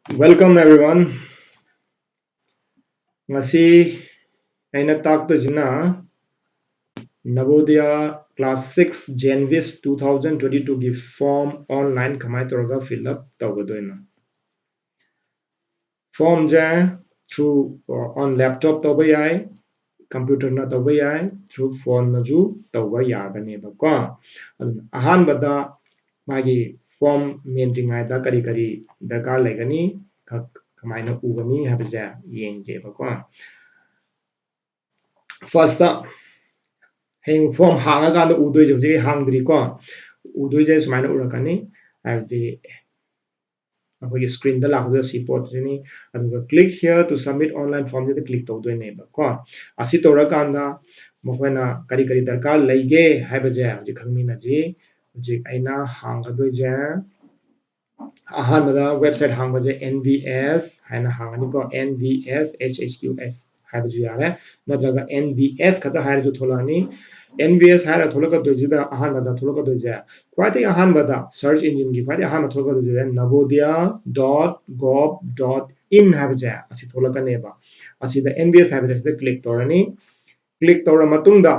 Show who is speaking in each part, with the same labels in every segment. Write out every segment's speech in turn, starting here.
Speaker 1: Welcome everyone. Ngasi aina tak to jina Navodaya Class 6 Genvis 2022 gi form online kamai toraga fill up tawgadoina. Form ja through on laptop tawba yai, computer na tawba yai, through phone na ju tawba yagani ba ko. Ahan bada magi form maintingai da kari kari darkar legani kamai na ugani habja yengje ba ko. First heng form hanga ganda udoi je hangdri ko udoi je sumaina urakani habdi akhoi screen da lakdo si port ni aduga click here to submit online form je click tawdoi ne ba ko asi tora kanda mokoina kari kari darkar leige haiba je ji khangmi na ji aina hanga doi je ahanbada website hangba je nvs haina hangani ko nvs hhqs haiba ju yare nadraga nvs khata hair ju tholani NVS हायरा थोलका दोजिदा अहानबदा थोलका दोजे क्वाइते अहानबदा search engine की क्वाइते अहान थोलका दोजे navodaya.gov.in हाबजे असि थोलका नेबा असिदा NVS हाबजे सिदा क्लिक तोरनी क्लिक तोरा मतुंगदा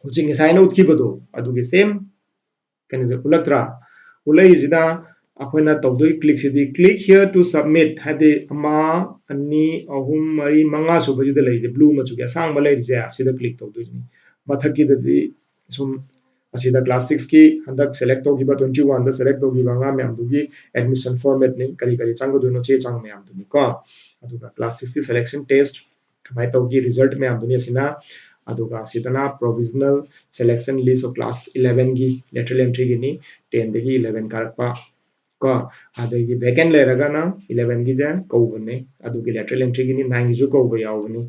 Speaker 1: हुजिंग साइन उठखिबदो अदुगे सेम कने उलत्रा उलैजिदा अखोना तौदोई क्लिक सिदी क्लिक हियर टू सबमिट हादे अमा अनि अहुम मरी मंगा सुबजिदा लेजे ब्लू मचुगे सांग बलेजे असिदा क्लिक तौदोइनी मथकी ददी सुम असिदा क्लास 6 की हंदक सेलेक्ट तौगिबा 21 दा सेलेक्ट तौगिबा nga मैम दुगी एडमिशन फॉर्मेट ने करी करी चांगदुनो चे चांग मैम दुनी को अदुगा क्लास 6 की सिलेक्शन टेस्ट कमाई तौगी रिजल्ट मैम दुनी सिना अदुगा सिदना provisional selection list of class 11 की लेटरल एंट्री गिनी 10 दगी 11 कारपा को अदगी वैकेंट लेरगाना 11 की जे कौबने अदुगी लेटरल एंट्री गिनी 9 की जो कौब यावनी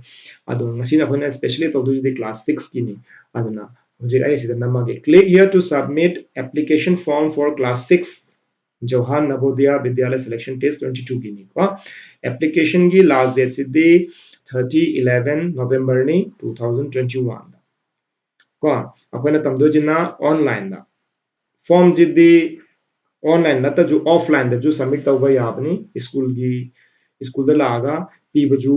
Speaker 1: अदु मसिना होना स्पेशली तौदु दी क्लास 6 गिनी अदुना मुझे आई सिदा नमागे click here to submit application form for class 6 Jawahar Navodaya Vidyalaya selection test 22 गिनी को एप्लीकेशन की लास्ट डेट सिदी 30/11 नवंबर नि 2021 को अखोना तमदो जिना ऑनलाइन दा फॉर्म जिदी ऑनलाइन नता जो ऑफलाइन दा जो सबमिट तौबा याबनी स्कूल दा लागा पीबजु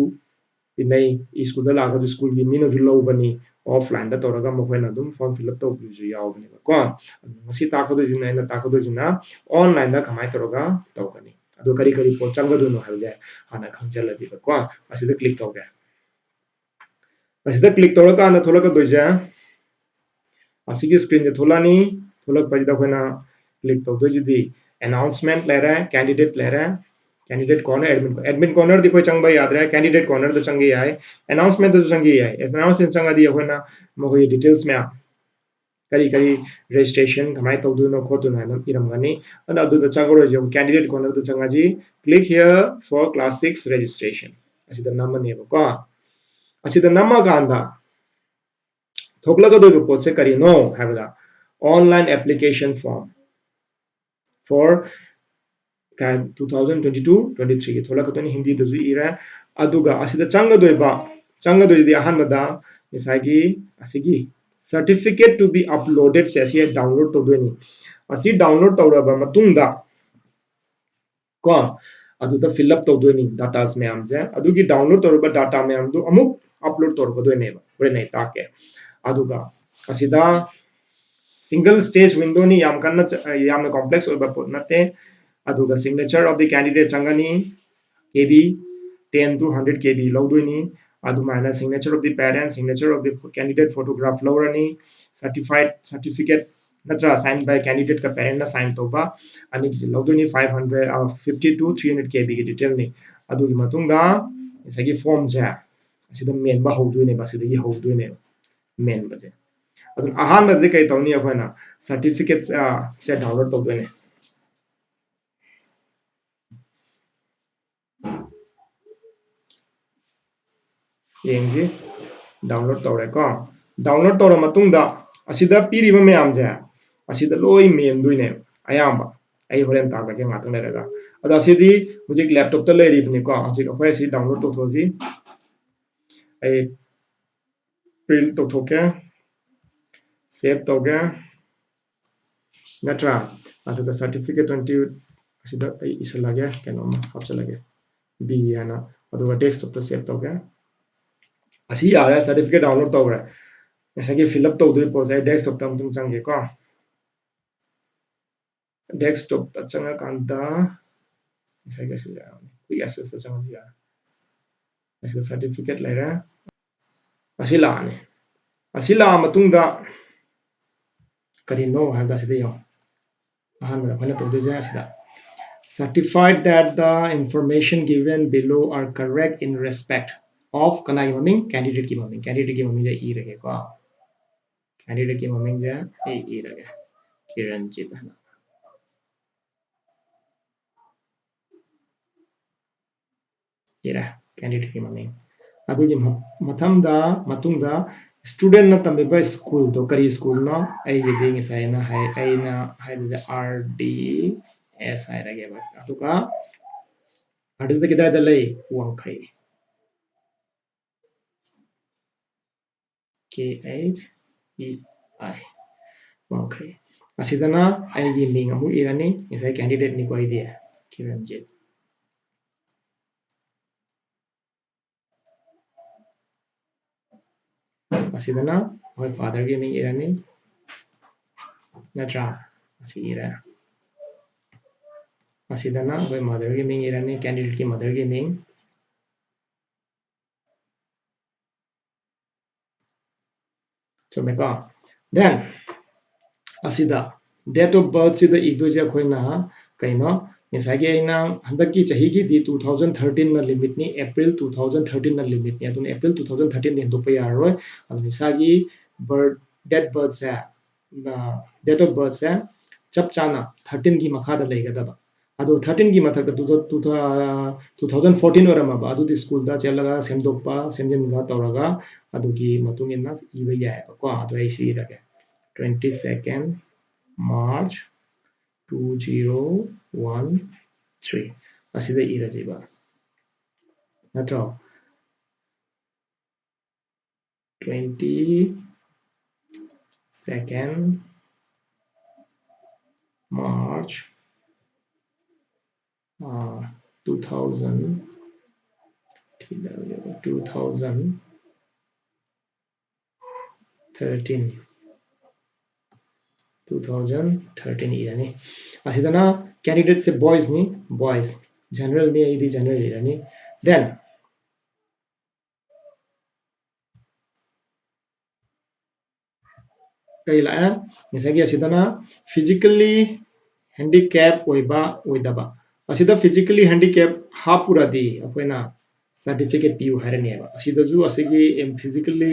Speaker 1: इनै स्कूल दा लागा जो स्कूल की मीना जो लौबनी ऑफलाइन दा तौरगा मखोना दुम फॉर्म फिल अप तौबजु यावनी को मसी ताकदो जिना इना ताकदो जिना ऑनलाइन दा कमाई तौरगा तौगनी अदो करी करी पो चंगदुनो हाबजे हाना खंजलदि को असिदा क्लिक तौगे असिदा क्लिक तौरका ना थोलका दोजे असिगी स्क्रीन जे थोलानी थोलक पजिदा खोना क्लिक तौदोजिदी अनाउंसमेंट लेरे कैंडिडेट लेरे कैंडिडेट कॉर्नर एडमिन कॉर्नर दी कोई चंगबा याद रहा कैंडिडेट कॉर्नर द चंगे याय अनाउंसमेंट द चंगे याय एस अनाउंसमेंट चंगा दी खोना मोगोय डिटेल्स में करी करी रजिस्ट्रेशन कमाई तौदुनो खोतुनो है इरमगनी अन अदु द चंगरो जे कैंडिडेट कॉर्नर द चंगा जी click here for class 6 registration असिदा नम्बर नेबको असिदा नम्मा गांदा थोकलगा दो पोचे करीनो हैबदा ऑनलाइन एप्लीकेशन फॉर्म फॉर 2022-23 थोड़ा कतोनी हिंदी दजु इरा अदुगा असिदा चंगदोइदी अहनबदा मिसागी असिगी सर्टिफिकेट टू बी अपलोडेड से असिया डाउनलोड तौदोइनी असि डाउनलोड तौरबा मतुंगदा को अदुदा फिल अप तौदोइनी डाटास मैम जे अदुगी डाउनलोड तौरबा डाटा मैम दु अमुक अपलोड तौरबदोइनेबा होरेनै ताके अदुगा असिदा सिंगल स्टेज विंडो नि याम कन्ना यामना कॉम्प्लेक्स ओबा पोत नते अदुगा सिग्नेचर ऑफ द कैंडिडेट चंगनी kb 10 to 100 kb लौदोइनी अदुमाना signature of the parents signature of the candidate photograph लौरनी सर्टिफिकेट नत्रा साइन बाय कैंडिडेट का पेरेंट ना साइन तोबा अनि लौदोइनी 550 to 300 kb की डिटेल नि अदुगी मतुंगा इसगी फॉर्म जे असिदा मेन बा हौदोइने बसिदगी हौदोइने मेन बजे अदु अहान बजे कई तौनी अखोना सर्टिफिकेट से डाउनलोड तौदोइने येंगी डाउनलोड तौरे को डाउनलोड तौर मतुंगदा असिदा पीरिबा मैम जे असिदा लोई मेन दुइने अयाम्बा आई होरेन तागा के मातंग लेगा अदा असिदी मुझे लैपटॉप त लेरिबने को अजि अखोय असि डाउनलोड तौथोजी आई प्रिंट तौथोके सेव तौगे नत्रा अदुगा सर्टिफिकेट 20 ꯑꯁꯤꯗ ꯑꯩ ꯏꯁꯜꯂꯒꯦ ꯀꯩꯅꯣꯝꯃ ꯍꯥꯞꯆꯜꯂꯒꯦ B ꯍꯥꯏꯅ ꯑꯗꯨꯒ ꯗꯦꯁꯛꯇꯣꯞꯇ ꯁꯦꯚ ꯇꯧꯒꯦ ꯑꯁꯤ ꯌꯥꯔꯦ ꯁꯔꯇꯤꯐꯤꯀꯦꯠ ꯗꯥꯎꯟꯂꯣꯗ ꯇꯧꯈ꯭ꯔꯦ ꯉꯁꯥꯏꯒꯤ ꯐꯤꯜ ꯑꯞ ꯇꯧꯗꯣꯏ ꯄꯣꯠꯁꯦ ꯑꯩ ꯗꯦꯁꯛꯇꯣꯞꯇ ꯑꯃꯨꯛꯇꯪ ꯆꯪꯒꯦꯀꯣ ꯗꯦꯁꯛꯇꯣꯞꯇ ꯆꯪꯉꯀꯥꯟꯗ ꯉꯁꯥꯏꯒꯤ ꯑꯁꯤ ꯌꯥꯔꯅꯤ ꯀ꯭ꯋꯤꯛ ꯑꯦꯛꯁꯦꯁꯇ ꯆꯪꯉꯁꯨ ꯌꯥꯔꯦ ꯑꯁꯤꯗ ꯁꯔꯇꯤꯐꯤꯀꯦꯠ ꯂꯩꯔꯦ ꯑꯁꯤ ꯂꯥꯛꯑꯅꯤ ꯑꯁꯤ ꯂꯥꯛꯑ ꯃꯇꯨꯡꯗ ꯀꯔꯤꯅꯣ ꯍꯥꯏꯕꯗ ꯑꯁꯤꯗ ꯌꯦꯡꯉꯣ ꯑꯍꯥꯟꯕꯗ ꯑꯩꯈꯣꯏꯅ ꯇꯧꯗꯣꯏꯁꯦ ꯑꯁꯤꯗ certified that the information given below are correct in respect of kanai maming candidate ki maming ja irage ko candidate ki maming ja irage Kiranjit hana ira candidate ki maming adugi mathangda matungda student na tambiba school to kari school no ai gidi ngisai na hai aina hai RDS hai rage ba atuka RDS da kidai da lei wangkhai KHEI wangkhai asidana aigi ming amu irani ngisai candidate ni ko idea Kiranjit asidana hoi father gi ming irani natra asi ira asidana hoi mother gi ming irani candidate ki mother gi ming chomeka then asida date of birth sida idoje khoina kaino ngisagi aina handaki chahi gi di 2013 na limit ni April 2013 na limit ni adun April 2013 den dokpa yaroi adu ngisagi birth date birth sa na date of birth sa chap chana 13 gi makha da leigadaba adu 13 gi mathak da 2014 orama ba adu di school da chelaga semdokpa semjin ga tawraga adu gi matungina iba yae ko adu ai si rage 22nd March 2013 asida irajiba natro 22nd March 2013 irani asidana candidate se boys ni boys general ni idi general irani then kaila misagi asidana physically handicap oiba oidaba asida physically handicap hapuradi akoina certificate piu hairani ba asidaju asigi physically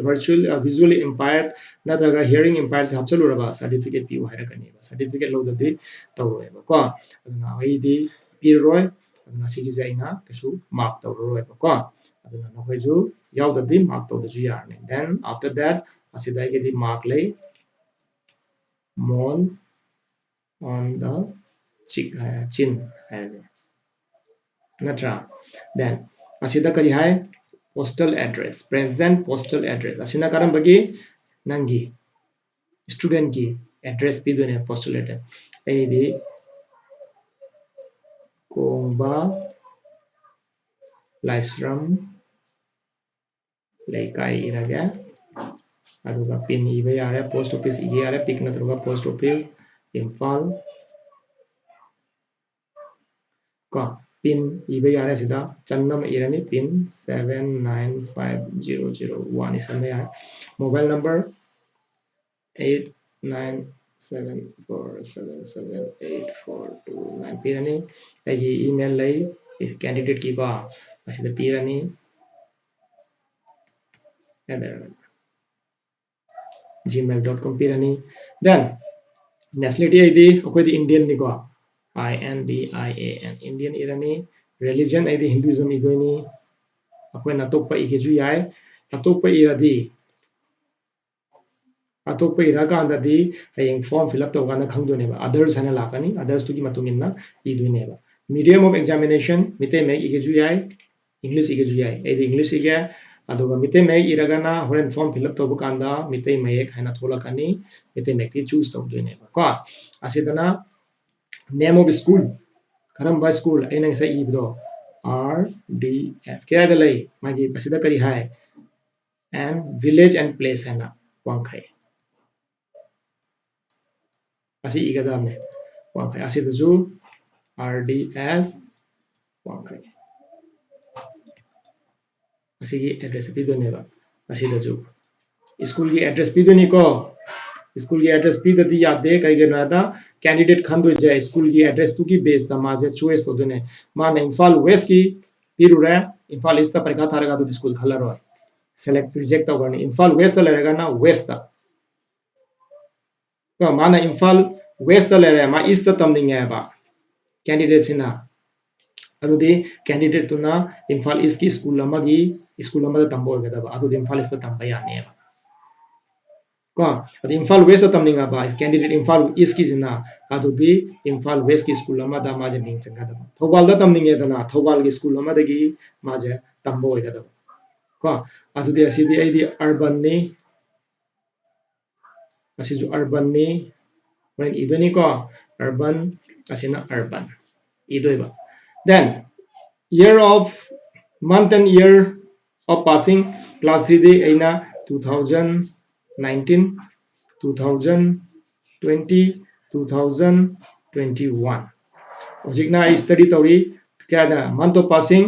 Speaker 1: virtual visually impaired natraga hearing impaired se hapchaluraba certificate piu hairakani ba certificate lodadi tawroi ba ko aduna aidi pirroi aduna sigi jaina kasu mark tawroi ba ko aduna nahoiju yaudadi mark tawdaju yarni then after that asida gedi mark lay mole on the cheek chin natra then asida kari hai postal address present postal address asina karam bagi nangi student ki address pi done postal address ai di kongba laisram leikai iraga aduga pin iba yare post office iga yare pick natruga post office Imphal ko pin iba yare sida channam irani pin 795001 isame yare mobile number 8974778429 pirani agi email lay is candidate ki ba asida pirani gmail.com pirani then nationality id akoi Indian ni ko INDIAN Indian irani religion id Hinduism idoini akoi na tokpa ikeju yai atokpa iradi atokpa iraga di hayeng form fill up tawgana khangdone ba others hana lakani others tu gi matungina iduine ba medium of examination mite me ikeju yai English ikeju yai edi English ige aduga mite me iragana horen form fill up tawba kanda mite me haina tholakani mite me ti choose tawdoine ba ko asidana name of school karamba school aina ngasa ibdo RDS kaya da lay magi pasida kari hai and village and place hena wangkhai asi igadamne wangkhai asi da ju RDS wangkhai asi gi address pidone ba asi da ju school की address P दो निको school की address P दती यादे कई गना था candidate खंदो जाए school की एड्रेस तू की बेस ता माजे चॉइस तो दोने माने इंफाल वेस्ट की पिरुरे इंफाल ईस्ट ता परीक्षा थारेगा तो स्कूल खला रो सेलेक्ट रिजेक्ट तो करने इंफाल वेस्ट ता लेरेगा ना वेस्ट ता तो माने इंफाल वेस्ट ता लेरे मा ईस्ट ता तमनिंग है बा कैंडिडेट सिना अदुदी कैंडिडेट तुना इंफाल ईस्ट की स्कूल अमा तंबो गदा बा अदुदी इंफाल ईस्ट ता तंबा याने बा को अदि इंफाल वेस्ट तमनिंगा बा कैंडिडेट इंफाल ईस्ट की जना अदुदी इंफाल वेस्ट की स्कूल अमा दा माजे मिंग चंगा दा थौबाल दा तमनिंगे दना थौबाल की स्कूल अमा दगी माजे तंबो गदा को अदुदी असिदी आइदी अर्बन नि असिजु अर्बन नि when idoni ko urban asina urban idoiba then year of month and year of passing class 3 day aina 2019 2020 2021 hojikna I study tauri kana month of passing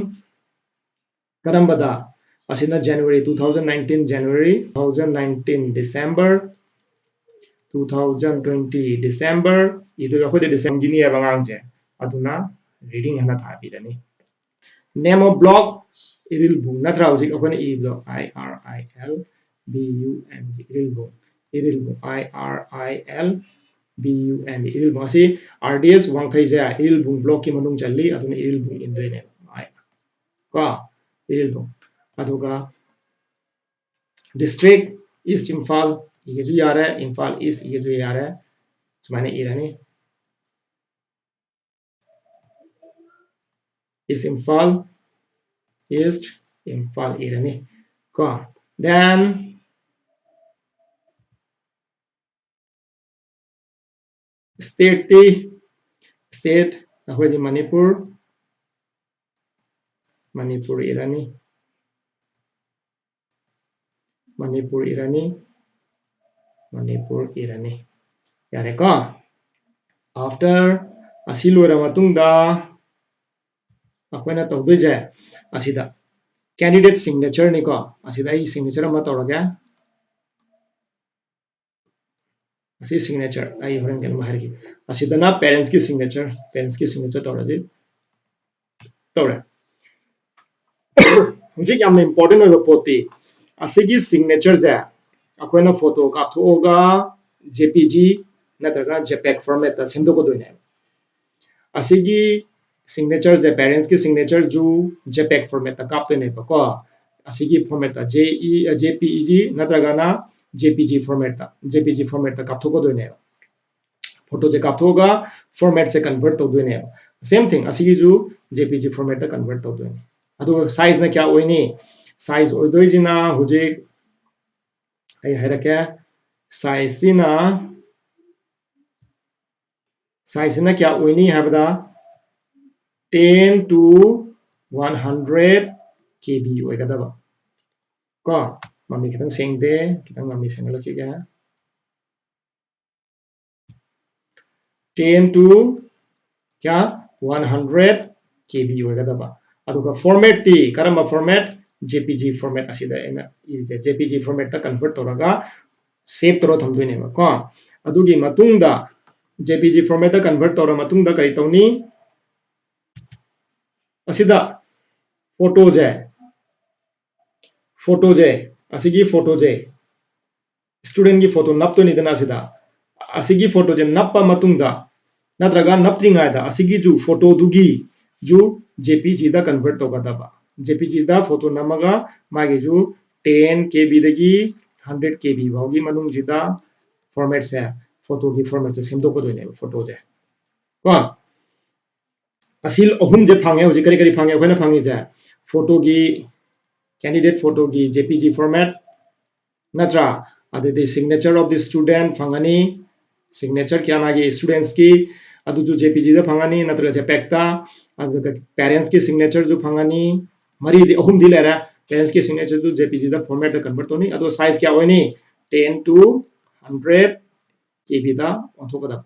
Speaker 1: karambada asina January 2019 January 2019 December 2020 December itu aku di December gini ya bang Angje aduna reading hana thabi dani name of blog iril bung natra hojik aku ni blog IRILBUNG iril bung IRILBUNG iril bung asi RDS wangthai ja iril bung blog ki manung challi aduna iril bung indoi ne ai ka iril bung aduga district East Imphal ये जो यार है Imphal east ये जो यार है सुमाने इरानी इस Imphal east Imphal Irani को then state the state अखोई Manipur Irani Manipur irani yare ko after asi loira matungda akoina tawdoi je asida candidate signature ni ko asida I signature ma tawraga asi signature ai horen kan ma harki asida na parents ki signature tawraji tawra hujik yamna important oiba poti asigi signature ja akoina photo kapthoga JPG natraga JPEG format ta semdokodoine asigi signature the parents ki signature ju JPEG format ta kaptone ba ko asigi format ta JPEG natraga na JPG format ta kapthokodoine photo je kapthoga format se convert tawdoine same thing asigi ju JPG format ta convert tawdoine adu size na kya oini size oidoi jina huje ai hairake size na kya oini habda 10 to 100 KB oigadaba ko mami kitang sengde kitang mami sengla kiga 10 to kya 100 KB oigadaba aduga format ti karamba format JPG format asida ena JPG format ta convert toraga save toro thamdoine ba ko adugi matungda JPG format ta convert tora matungda kari tawni asida photo je asigi photo je student ki photo napto ni dana asida asigi photo je nappa matungda natraga naptringa da asigi ju photo dugi ju JPG da convert togada ba JPG da photo namaga magi ju 10 KB dagi 100 KB baugi manung jida format se photo ki format se semdoko doine photo je ko asil ahum je phange hoji kari phange khoina phangi ja photo ki candidate photo ki JPG format natra ade the signature of the student phangani signature kya magi students ki अदुजु JPG दा फंगानी नत्र JPEG ता अदुगा parents की signature जो फंगानी मरी दि अहुम दि लेरा parents की signature जो JPG दा फॉर्मेट दा कन्वर्ट तोनी अदो साइज क्या होनी 10 to 100 KB दा ओंथोकदा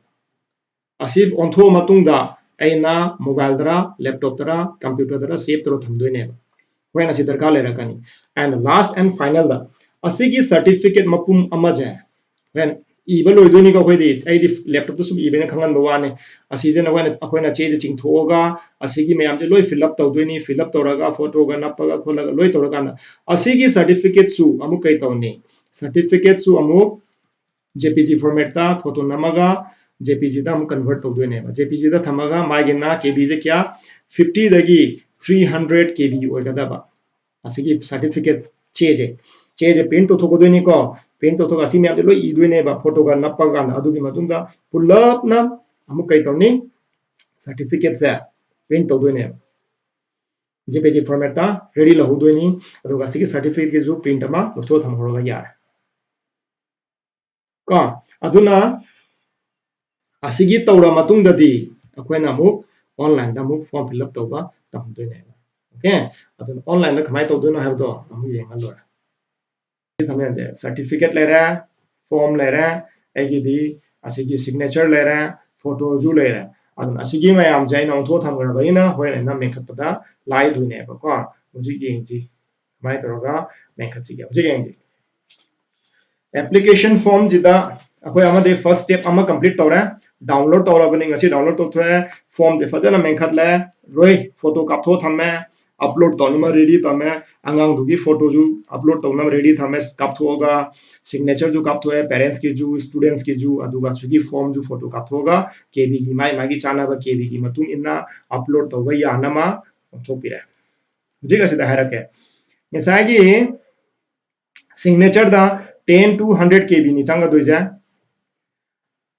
Speaker 1: असिब ओंथो मतुंगदा ऐना मोबाइल दरा लैपटॉप दरा कंप्यूटर दरा सेव तरो थमदोइने होरेन असि दरकार लेरकनी एंड लास्ट एंड फाइनल दा असिगी सर्टिफिकेट मपुम अमजे होरेन इबा लोइदोनी को खोइदी ऐदि लैपटॉप तो सुम इबेने खंगन बवाने असिजे नवाने अखोइना चेजे चिंगथोगा असिगी मयाम जे लोइ फिल अप तौदोइनी फिल अप तौरगा फोटोगा नपगा खोलगा लोइ तौरगाना असिगी सर्टिफिकेट सु अमु कै तौनी सर्टिफिकेट सु अमु JPG फॉर्मेट ता फोटो नमगा JPG दा अमु कन्वर्ट तौदोइने JPG दा थमगा मागिना KB जे क्या 50 दगी 300 KB ओइगदाबा असिगी सर्टिफिकेट चेजे प्रिंट तो थोकोदोइनी को प्रिंट तो थोका असि म्याम लोइ इदोइने बा फोटो का नपगा अदुगी मतुंदा पुलपना अमु कै तौनी सर्टिफिकेट से प्रिंट तौदोइने JPG फॉर्मेट ता रेडी लहुदोइनी अदुगा असिगी सर्टिफिकेट के जो प्रिंट अमा लथो थमहोरगा यार को अदुना असिगी तौरा मतुंगददी अखोइना अमुक ऑनलाइन दा अमुक फॉर्म फिल अप तौबा तमदोइने ओके अदुना ऑनलाइन दा खमाय तौदोइनो हाबदो अमु येंगा लोरा थमने सर्टिफिकेट लेरा फॉर्म लेरा एगिदी असिगी सिग्नेचर लेरा फोटो जु लेरा अदुना असिगी मयाम जाइना ओंथो थमगरबैना होरेन ना मेखतदा लाई दुने बको हुजि येंजी खमाय तौरगा मेखतसिगे हुजि येंजी एप्लीकेशन फॉर्म जिदा अखोय अमदे फर्स्ट स्टेप अमा कंप्लीट तौरा डाउनलोड तौरबनि ngasi डाउनलोड तौथ्वे फॉर्म जे फजना मेंखतले रोय फोटो कापथो थमे अपलोड तौनमा रेडी तमे अंगांग दुगी फोटो जु अपलोड तौनमा रेडी थमे कापथोगा सिग्नेचर जु कापथोए पेरेंट्स की जु स्टूडेंट्स की जु अदुगा सुगी फॉर्म जु फोटो कापथोगा केबी की माई मागी चानाबा केबी की मतुंग इन्ना अपलोड तौबा यानमा थोपिरे जिगा सिदा हारके ngसागी सिग्नेचर दा 10 to 100 KB ni changa doija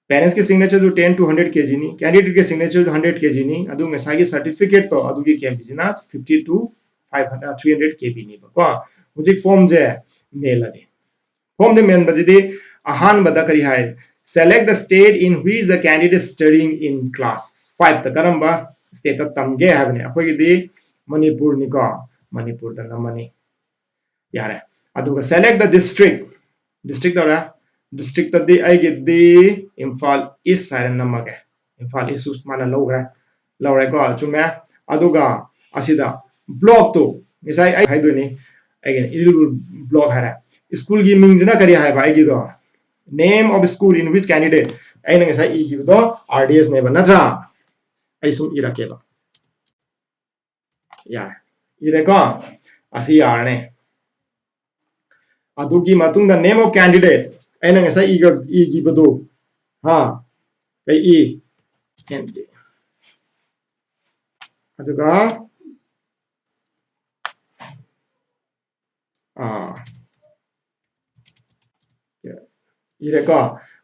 Speaker 1: parents के सिग्नेचर जो 10 to 100 kg ni कैंडिडेट के सिग्नेचर जो 100 kg ni अदु ngसागी सर्टिफिकेट तो अदु की केबी जिना 50 to 500 300 kb ni बको मुझे फॉर्म जे मेल अदि फॉर्म दे मेन बजिदि अहान बदा करी हाय select the state in which the candidate studying in class 5 त करंबा स्टेट तमगे हाबने अखोगी दी मणिपुर नि को मणिपुर द नमनी यारे अदुगा सेलेक्ट द डिस्ट्रिक्ट दरा डिस्ट्रिक्ट तदी आइगिदी इम्फाल ईस्ट साइड नमगे इम्फाल ईस्ट माना लौग्रा लौरे को चुमे अदुगा असिदा ब्लॉक तो मिसाई आई हाइदोनी अगेन इलिबुल ब्लॉक हारा स्कूल की मिंगजना करी हाय भाई की दो name of school in which candidate I नंगे साई ई दो RDS ने बनद्रा आई सुम इराकेबा यार इरेको असि यारने अदुगी मतुंग द नेम ऑफ कैंडिडेट ऐना ngasa ई की बदो हां कई ई एनजी अदुगा इरेको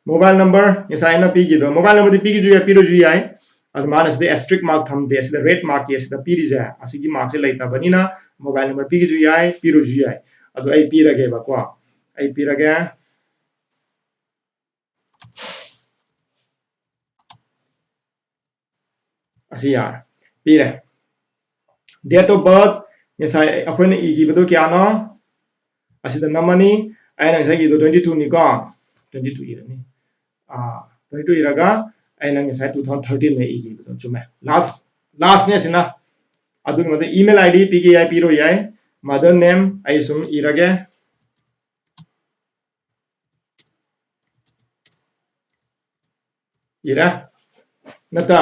Speaker 1: मोबाइल नंबर ngasa ina पी की दो मोबाइल नंबर पी की जुया पीरो जुया है अद मानस दे एस्ट्रिक मार्क थम दे सिदा रेड मार्क ये सिदा पीरी जा असिगी मार्क से लेता बनिना मोबाइल नंबर पी की जुया है पीरो जुया है अदु आई पी रगे बको आई पी रगे असि यार पीरे डेट ऑफ बर्थ ngasa अखोने ई की बदो क्या नो असिदा नमनी आइना ngasa की दो 22 नि को 22 इरनी 22 इरागा आइना ngasa 2013 ने ई की बदो चुमे लास्ट ने सिना अदुग मते ईमेल आईडी पी के आई पीरो याय मदर नेम आई सुम इरागे इरा नता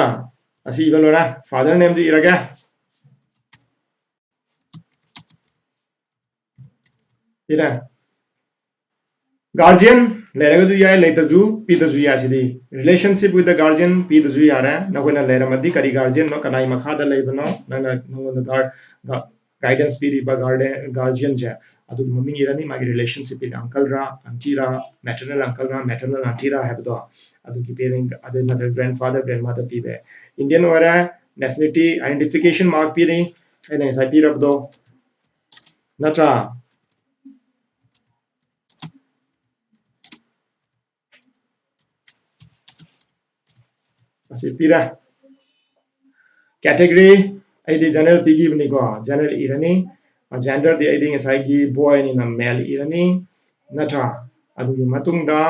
Speaker 1: असि इबलोरा फादर नेम जो इरागे इरा गार्जियन लेरगा जु याय लेता जु पी द जु या सिदी रिलेशनशिप विद द गार्जियन पी द जु यारा नगोना लेरा मदी करी गार्जियन नो कनाई मखा द लेबनो नंगा नगोना गाइडेंस पीरी बा गार्जियन जे अदु मम्मी इरानी मागी रिलेशनशिप इन अंकल रा आंटी रा मैटरनल अंकल रा मैटरनल आंटी रा हैबदो अदु की parent other mother grandfather grandmother पीबे इंडियन वारा नेशनलिटी आइडेंटिफिकेशन मार्क पीरी एने साइ पीरबदो नत्रा asi pira category aidi general pigi bni ko general irani gender di aidi ngasai gi boy ni na male irani natra adugi matungda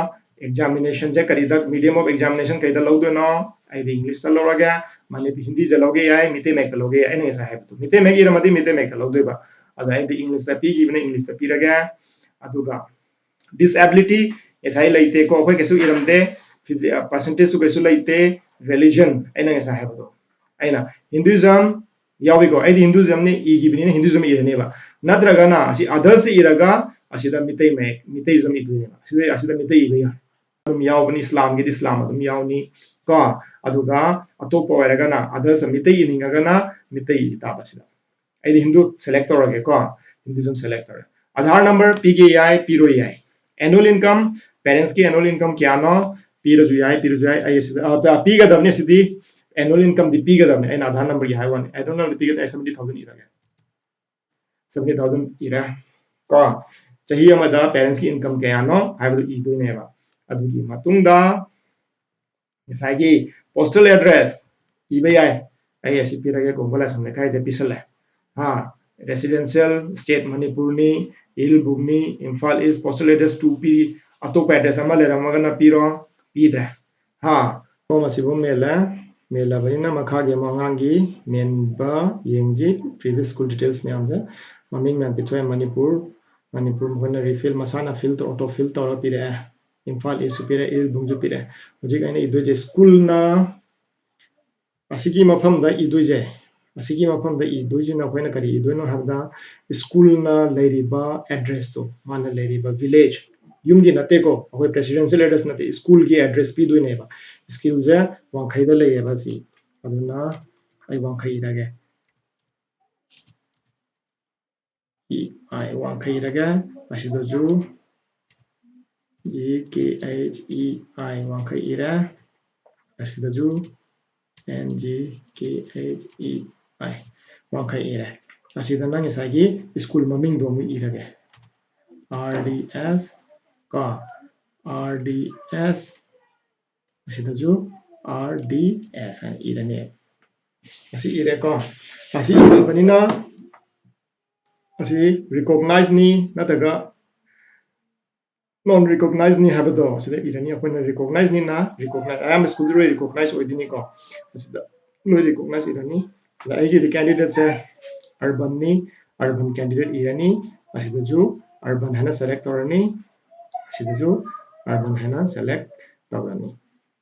Speaker 1: examination je karida medium of examination kaida lawdo no aidi english ta lawraga mane hindi je lawge yai mite mek ta lawge ai ngai sa hai tu mite mek iramadi mite mek ta lawde ba ada aidi english ta pigi bni english ta piraga aduga disability esai laite ko khoi kesu iramde percentage su kesu laite religion ai ngai sa hai ba aina hinduism yawi ko aidi hinduism ni igi bini hinduism irane ba nadragana asi others iraga asida mitei mek miteism idune ba asida mitei ibe ya adum yawbani islam gi islam adum yawni ko aduga atopo eragana others mitei iningagana mitei ita basida aidi hindu select torage ko hinduism select tore aadhaar number pgi piro yai annual income parents ki annual income kya no piro ju yai ai sida piga dabne sidi annual income di piga dabne ai aadhaar number ki haiwan I don't know the piga 70000 ira 70000 ira ko chahi amada parents ki income kya no haibu idune ba adugi matungda ngisagi postal address ibe yai ai asi pirage gongola samne kai je pisale ha residential state manipur ni ilbumni imphal is postal address 2p atop address ama le ramagana piro pidre ha ko masibo mela mela barina makha ge mangangi menba yengji previous school details me amja maming man pithoy manipur manipur mona refill masana fill to auto fill to pire imphal is supire ilbumju pire hojik aina idoje school na asigi mafamda idoje asigi mafamda idoje na khoina kari idoino habda school na leiriba address to mana leiriba village yumgi nate ko akoi presidential address nate school ki address pi doine ba skill je wangkhai da leye ba si aduna ai wangkhai rage I ai wangkhai rage asido ju G K H E I wangkhai ira asida ju N G K H E I wangkhai ira asida nang isagi school maming do mu irage R D S ka R D S asida ju R D S an irane asi ire ko asi ire banina asi recognize ni nataga non recognize ni habado asida irani apna recognize ni na recognize I am school ro recognize oidini ko asida no recognize irani la ai the candidate se urban ni urban candidate irani asida ju urban hana select orani asida ju urban hana select torani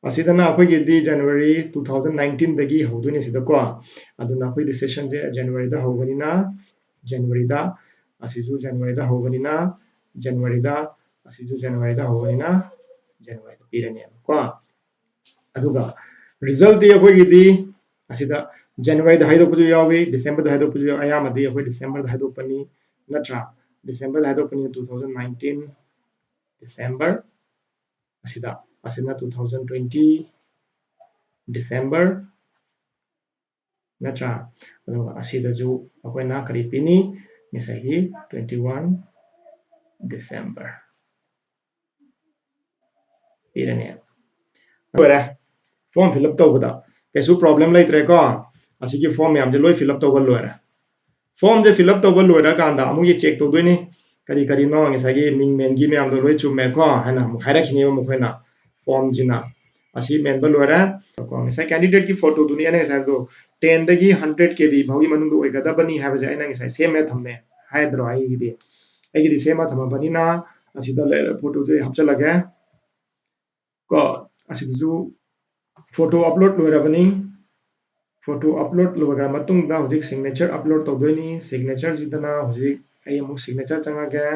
Speaker 1: asidana akhoi di January 2019 dagi hoduni sida ko aduna akhoi di session je January da hoganina January da asiju January da hoganina January da asiju January da hoganina January da pirani ko aduga result di akhoi di asida January da haido puju yawi December da haido puju ayamadi akhoi December da haido pani natra December da haido pani 2019 December asida asina 2020 December natra aduga asida ju akoina kari pini misagi 21 December pirani ora form fill up tawda kesu problem laitre ko asigi form yam je loi fill up tawga loira form je fill up tawga loira kanda amu ye check tawdoi kari kari no ngisagi ming men gi me am do loi chu me ko hana mu haira khini mo khoina form jina asi men ba loira ko ngisai candidate ki photo dunia ne sa do 10 dagi 100 kb bhagi manung do oigada bani ha baje aina ngisai same me thamne hai dro ai gi di same thama bani na asida le photo je hapchalage ko asidu photo upload loirabani photo upload loigra matungda hojik signature upload tawdoini signature jidana hojik ai amuk signature changaga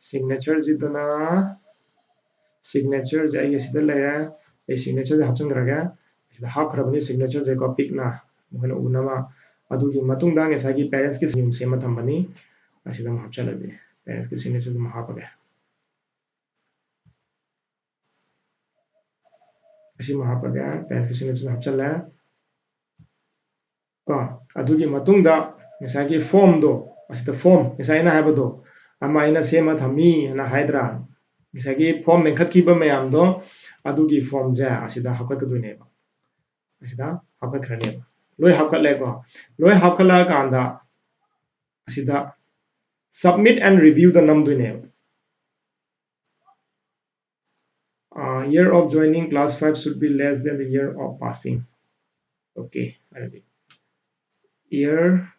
Speaker 1: signature jidana signature je ai sida laira ai signature hapchangraga sida hapkhrabani signature je ko pikna mohana unama adugi matungda ngesagi parents ki sim sema thambani asida ma hapchalabe parents ki signature ma hapaga asi ma hapaga parents ki signature hapchala ko adugi matungda ngesagi form do asida form ngesaina habado ama ina sema thami na haidra ngesagi form menkhat ki ba mayam do adugi form ja asida hakat doine ꯑꯁꯤꯗ ꯍꯥꯞꯀꯠꯈ꯭ꯔꯅꯦꯕ ꯂꯣꯏ ꯍꯥꯞꯀꯠꯂꯦꯀꯣ ꯂꯣꯏ ꯍꯥꯞꯀꯠꯂꯛꯑꯀꯥꯟꯗ ꯑꯁꯤꯗ submit and review the ꯅꯝꯗꯣꯏꯅꯦꯕ year of joining class 5 should be less than the year of passing okay year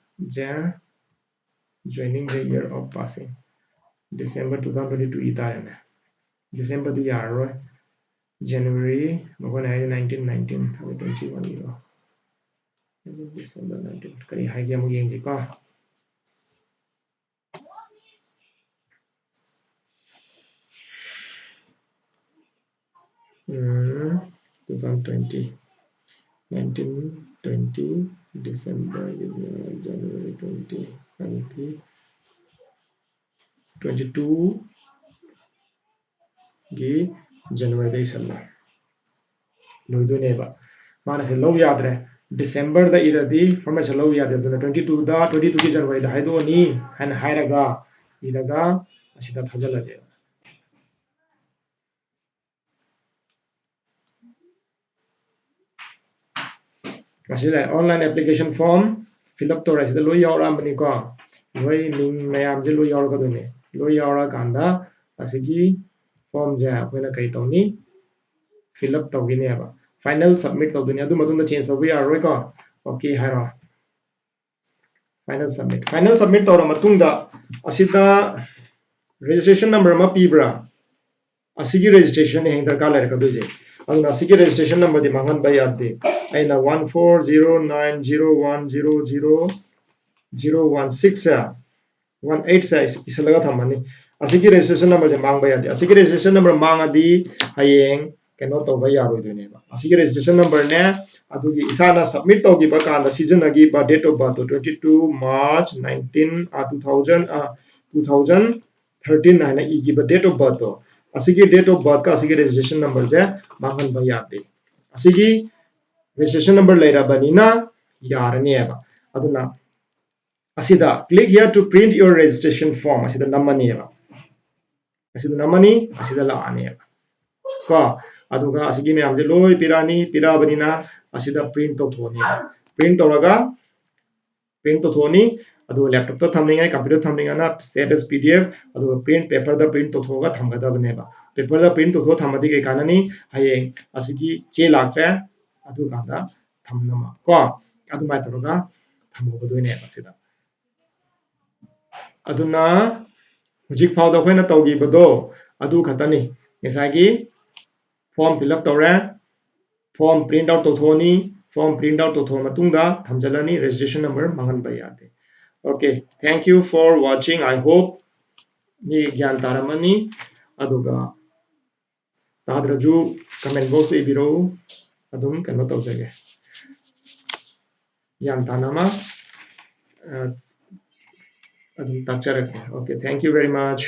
Speaker 1: joining the year of passing December 2022 ꯏꯇꯥꯔꯦꯅꯦ December ꯗꯤ ꯌꯥꯔꯔꯣꯏ January ꯃꯈꯣꯏꯅ ꯍꯥꯏꯁꯦ 19 21 ꯏꯔꯣ December 19 ꯀꯔꯤ ꯍꯥꯏꯒꯦ ꯑꯃꯨꯛ ꯌꯦꯡꯁꯤꯀꯣ Hmm, 2020 1920 December January 20 22 ꯒꯤ January ꯗ ꯏꯁꯜꯂꯦ ꯂꯣꯏꯗꯣꯏꯅꯦꯕ ꯃꯥꯅ ꯁꯤ ꯂꯧ ꯌꯥꯗ꯭ꯔꯦ ꯗꯤꯁꯦꯝꯕꯔꯗ ꯏꯔꯗꯤ ꯐꯣꯔꯃꯦꯠꯁꯦ ꯂꯧ ꯌꯥꯗꯦ ꯑꯗꯨꯅ 22ꯒꯤ Januaryꯗ ꯍꯥꯏꯗꯣꯛꯑꯅꯤ ꯍꯥꯏꯅ ꯍꯥꯏꯔꯒ ꯏꯔꯒ ꯑꯁꯤꯗ ꯊꯥꯖꯤꯜꯂꯁꯦ ꯃꯁꯤꯗ online application form fill up ꯇꯧꯔꯦ ꯁꯤꯗ ꯂꯣꯏ ꯌꯥꯎꯔꯛꯑꯝꯕꯅꯤꯀꯣ ꯅꯣꯏ ꯃꯤꯡ ꯃꯌꯥꯝꯁꯦ ꯂꯣꯏ ꯌꯥꯎꯔꯛꯀꯗꯣꯏꯅꯦ ꯂꯣꯏ ꯌꯥꯎꯔꯛꯑꯀꯥꯟꯗ ꯑꯁꯤꯒꯤ ꯐꯣꯔꯝꯁꯦ ꯑꯩꯈꯣꯏꯅ ꯀꯩ ꯇꯧꯅꯤ ꯐꯤꯜ ꯑꯞ ꯇꯧꯈꯤꯅꯦꯕ ꯐꯥꯏꯅꯦꯜ ꯁꯕꯃꯤꯠ ꯇꯧꯗꯣꯏꯅꯦ ꯑꯗꯨ ꯃꯇꯨꯡꯗ ꯆꯦꯟꯖ ꯇꯧꯕ ꯌꯥꯔꯔꯣꯏꯀꯣ ꯑꯣꯀꯦ ꯍꯥꯏꯔꯣ ꯐꯥꯏꯅꯦꯜ ꯁꯕꯃꯤꯠ ꯇꯧꯔ ꯃꯇꯨꯡꯗ ꯑꯁꯤꯗ ꯔꯦꯖꯤꯁꯇ꯭ꯔꯦꯁꯟ ꯅꯝꯕꯔ ꯑꯃ ꯄꯤꯕ꯭ꯔꯥ ꯑꯁꯤꯒꯤ ꯔꯦꯖꯤꯁꯇ꯭ꯔꯦꯁꯟ ꯍꯦꯛ ꯗꯔꯀꯥꯔ ꯂꯩꯔꯛꯀꯗꯣꯏꯁꯦ ꯑꯗꯨꯅ ꯑꯁꯤꯒꯤ ꯔꯦꯖꯤꯁꯇ꯭ꯔꯦꯁꯟ ꯅꯝꯕꯔꯗꯤ ꯃꯥꯡꯍꯟꯕ ꯌꯥꯗꯦ ꯑꯩꯅ 14090100016ꯁꯦ 18ꯁꯦ ꯏꯁꯜꯂꯒ ꯊꯝꯃꯅꯤ ꯑꯁꯤꯒꯤ ꯔꯦꯖꯤꯁꯇ꯭ꯔꯦꯁꯟ ꯅꯝꯕꯔꯁꯦ ꯃꯥꯡꯕ ꯌꯥꯗꯦ ꯑꯁꯤꯒꯤ ꯔꯦꯖꯤꯁꯇ꯭ꯔꯦꯁꯟ ꯅꯝꯕꯔ ꯃꯥꯡꯉꯗꯤ ꯍꯌꯦꯡ ꯀꯩꯅꯣ ꯇꯧꯕ ꯌꯥꯔꯣꯏꯗꯣꯏꯅꯦꯕ ꯑꯁꯤꯒꯤ ꯔꯦꯖꯤꯁꯇ꯭ꯔꯦꯁꯟ ꯅꯝꯕꯔꯅꯦ ꯑꯗꯨꯒꯤ ꯏꯁꯥꯅ ꯁꯕꯃꯤꯠ ꯇꯧꯈꯤꯕ ꯀꯥꯟꯗ ꯁꯤꯖꯤꯟꯅꯈꯤꯕ ꯗꯦꯠ ꯑꯣꯐ ꯕꯥꯔꯊꯇꯣ 22 March 2013 ꯍꯥꯏꯅ ꯏꯈꯤꯕ ꯗꯦꯠ ꯑꯣꯐ ꯕꯥꯔꯊꯇꯣ ꯑꯁꯤꯒꯤ ꯗꯦꯠ ꯑꯣꯐ ꯕꯥꯔꯊꯀ ꯑꯁꯤꯒꯤ ꯔꯦꯖꯤꯁꯇ꯭ꯔꯦꯁꯟ ꯅꯝꯕꯔꯁꯦ ꯃꯥꯡꯍꯟꯕ ꯌꯥꯗꯦ ꯑꯁꯤꯒꯤ ꯔꯦꯖꯤꯁꯇ꯭ꯔꯦꯁꯟ ꯅꯝꯕꯔ ꯂꯩꯔꯕꯅꯤꯅ ꯌꯥꯔꯅꯦꯕ ꯑꯗꯨꯅ ꯑꯁꯤꯗ click here to print your registration form ꯑꯁꯤꯗ ꯅꯝꯃꯅꯦꯕ ꯑꯁꯤꯗ ꯅꯝꯃꯅꯤ ꯑꯁꯤꯗ ꯂꯥꯛꯑꯅꯦꯕ ꯀꯣ ꯑꯗꯨꯒ ꯑꯁꯤꯒꯤ ꯃꯌꯥꯝꯁꯦ ꯂꯣꯏ ꯄꯤꯔꯛꯑꯅꯤ ꯄꯤꯔꯛꯑꯕꯅꯤꯅ ꯑꯁꯤꯗ ꯄ꯭ꯔꯤꯟ ꯇꯧꯊꯣꯛꯑꯅꯤ ꯄ꯭ꯔꯤꯟ ꯇꯧꯔꯒ ꯄ꯭ꯔꯤꯟ ꯇꯧꯊꯣꯛꯑꯅꯤ ꯑꯗꯨꯒ ꯂꯦꯞꯇꯣꯞꯇ ꯊꯝꯅꯤꯡꯉꯥꯏ ꯀꯝꯄ꯭ꯌꯨꯇꯔ ꯊꯝꯅꯤꯡꯉꯥꯏꯅ ꯁꯦꯞ ꯑꯦꯁ PDF ꯑꯗꯨꯒ ꯄ꯭ꯔꯤꯟ ꯄꯦꯄꯔꯗ ꯄ꯭ꯔꯤꯟ ꯇꯧꯊꯣꯛꯑꯒ ꯊꯝꯒꯗꯕꯅꯦꯕ ꯄꯦꯄꯔꯗ ꯄ꯭ꯔꯤꯟ ꯇꯧꯊꯣꯛꯑ ꯊꯝꯃꯗꯤ ꯀꯩ ꯀꯥꯟꯅꯅꯤ ꯍꯌꯦꯡ ꯑꯁꯤꯒꯤ ꯆꯦ ꯂꯥꯛꯇ꯭ꯔꯦ ꯑꯗꯨꯀꯥꯟꯗ ꯊꯝꯅꯕ ꯀꯣ ꯑꯗꯨꯃꯥꯏꯅ ꯇꯧꯔꯒ ꯊꯝꯍꯧꯒꯗꯣꯏꯅꯦꯕ ꯁꯤꯗ ꯑꯗꯨꯅ ꯍꯧꯖꯤꯛ ꯐꯥꯎꯗ ꯑꯩꯈꯣꯏꯅ ꯇꯧꯈꯤꯕꯗꯣ ꯑꯗꯨ ꯈꯛꯇꯅꯤ ꯉꯁꯥꯏꯒꯤ ꯐꯣꯔꯝ ꯐꯤꯜ ꯑꯞ ꯇꯧꯔꯦ ꯐꯣꯔꯝ ꯄ꯭ꯔꯤꯟꯠ ꯑꯥꯎꯠ ꯇꯧꯊꯣꯛꯑꯅꯤ ꯐꯣꯔꯝ ꯄ꯭ꯔꯤꯟꯠ ꯑꯥꯎꯠ ꯇꯧꯊꯣꯛꯑ ꯃꯇꯨꯡꯗ ꯊꯝꯖꯤꯜꯂꯅꯤ ꯔꯦꯖꯤꯁꯇ꯭ꯔꯦꯁꯟ ꯅꯝꯕꯔ ꯃꯥꯡꯍꯟꯕ ꯌꯥꯗꯦ okay thank you for watching I hope ꯃꯤ ꯒ꯭ꯌꯥꯟ ꯇꯥꯔꯝꯃꯅꯤ ꯑꯗꯨꯒ ꯇꯥꯗ꯭ꯔꯁꯨ ꯀꯃꯦꯟ ꯕꯣꯛꯁꯇ ꯏꯕꯤꯔꯛꯎ ꯑꯗꯨꯝ ꯀꯩꯅꯣ ꯇꯧꯖꯒꯦ ꯒ꯭ꯌꯥꯟ ꯇꯥꯅ ꯑꯃ ꯑꯗꯨꯝ ꯇꯥꯛꯆꯔꯛꯀꯦ ꯑꯣꯀꯦ ꯊꯦꯡꯛ ꯌꯨ ꯚꯦꯔꯤ ꯃꯆ